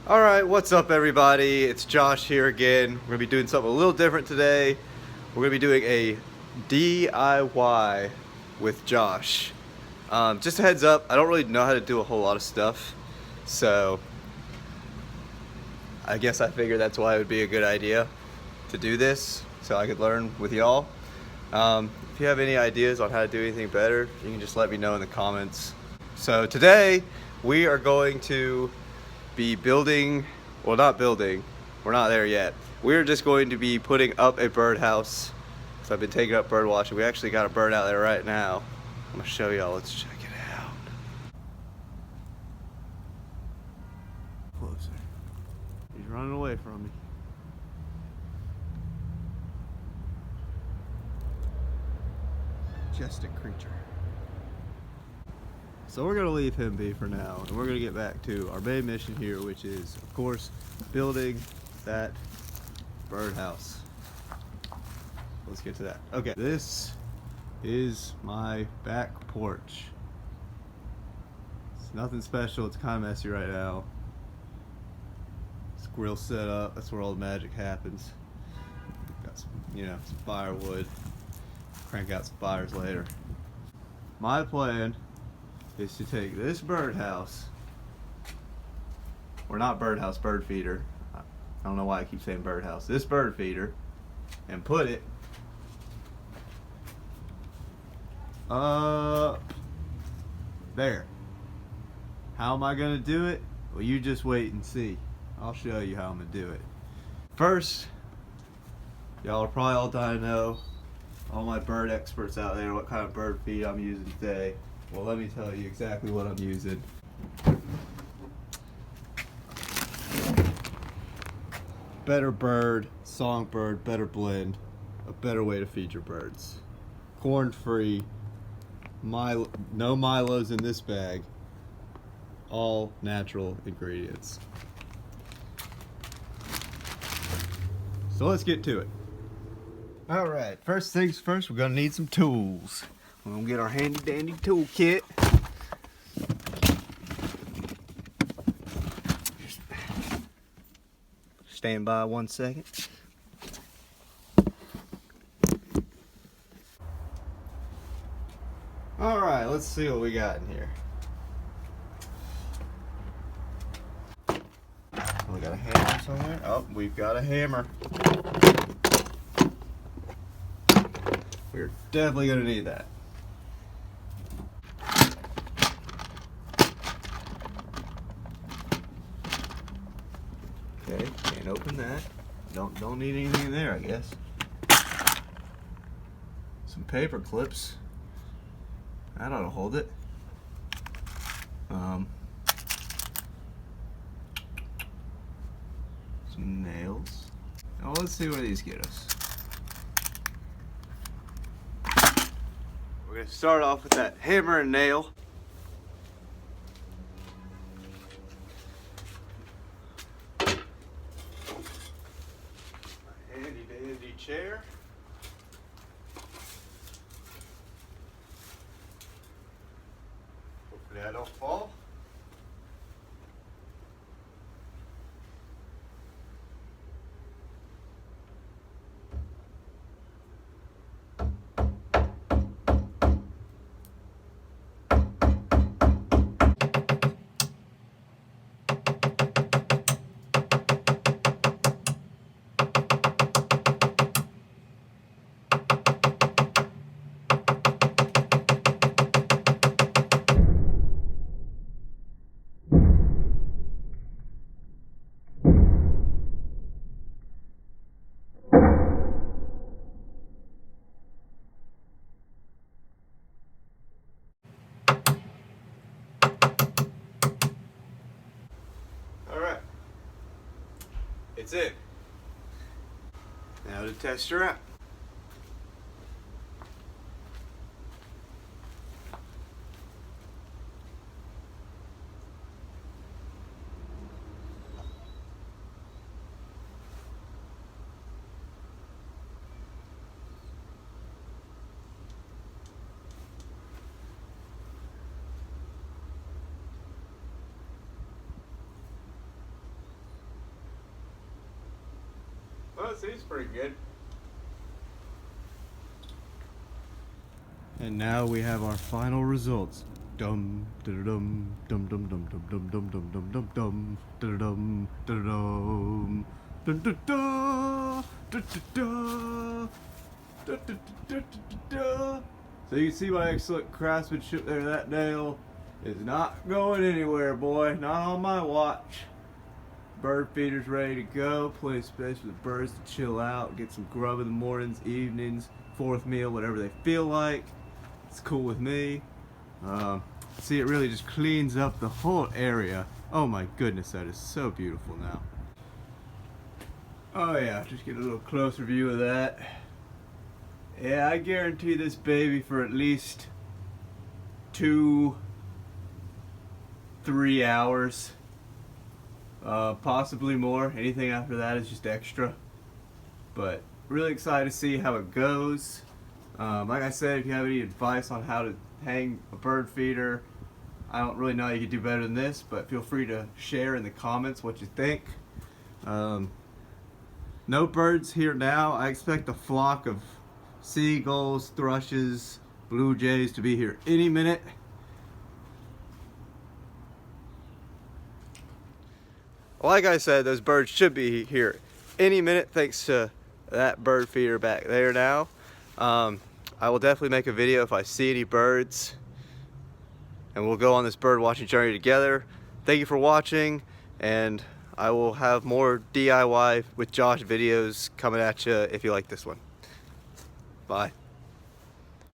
Alright, what's up everybody? It's Josh here again. We're going to be doing something a little different today. We're going to be doing a DIY with Josh. Just a heads up, I don't really know how to do a whole lot of stuff. So, I guess I figured that's why it would be a good idea to do this. So I could learn with y'all. If you have any ideas on how to do anything better, you can just let me know in the comments. So today, we are going to be building, well, not building, we're not there yet. We're just going to be putting up a birdhouse. So I've been taking up bird watching. We actually got a bird out there right now. I'm gonna show y'all, let's check it out. Closer. He's running away from me. Majestic creature. So we're gonna leave him be for now, and we're gonna get back to our main mission here, which is, of course, building that birdhouse. Let's get to that. Okay, this is my back porch. It's nothing special, it's kind of messy right now. It's grill set up, that's where all the magic happens. Got some, some firewood. Crank out some fires later. My plan is to take this birdhouse, or not birdhouse, bird feeder. I don't know why I keep saying birdhouse. This bird feeder, and put it up there. How am I gonna do it? Well, you just wait and see. I'll show you how I'm gonna do it. First, y'all are probably all dying to know, all my bird experts out there, what kind of bird feed I'm using today. Well, let me tell you exactly what I'm using. Better bird, songbird, better blend, a better way to feed your birds. Corn-free, no Milos in this bag, all natural ingredients. So let's get to it. Alright, first things first, we're gonna need some tools. We're gonna get our handy dandy tool kit. Stand by 1 second. Alright, let's see what we got in here. We got a hammer somewhere. Oh, we've got a hammer. We're definitely gonna need that. Okay, can't open that. Don't need anything in there, I guess. Some paper clips. That ought to hold it. Some nails. Now let's see where these get us. We're gonna start off with that hammer and nail. Handy dandy chair. Hopefully I don't fall. It's in. Now to test her out. seems pretty good. And now we have our final results. Dum dum dum dum dum dum dum dum dum dum dum dum dum dum dum dum dum dum. So you can see my excellent craftsmanship there. That nail is not going anywhere, boy. Not on my watch. Bird feeder's ready to go. Plenty of space for the birds to chill out, get some grub in the mornings, evenings, fourth meal, whatever they feel like. It's cool with me. See, it really just cleans up the whole area. Oh my goodness, that is so beautiful now. Oh yeah, just get a little closer view of that. Yeah, I guarantee this baby for at least 2-3 hours. Possibly more. Anything after that is just extra. But really excited to see how it goes. Like I said, if you have any advice on how to hang a bird feeder, I don't really know how you could do better than this, but feel free to share in the comments what you think. No birds here now. I expect a flock of seagulls, thrushes, blue jays to be here any minute. Like I said, those birds should be here any minute thanks to that bird feeder back there now. I will definitely make a video if I see any birds, and we'll go on this bird watching journey together. Thank you for watching, and I will have more DIY with Josh videos coming at you if you like this one. Bye.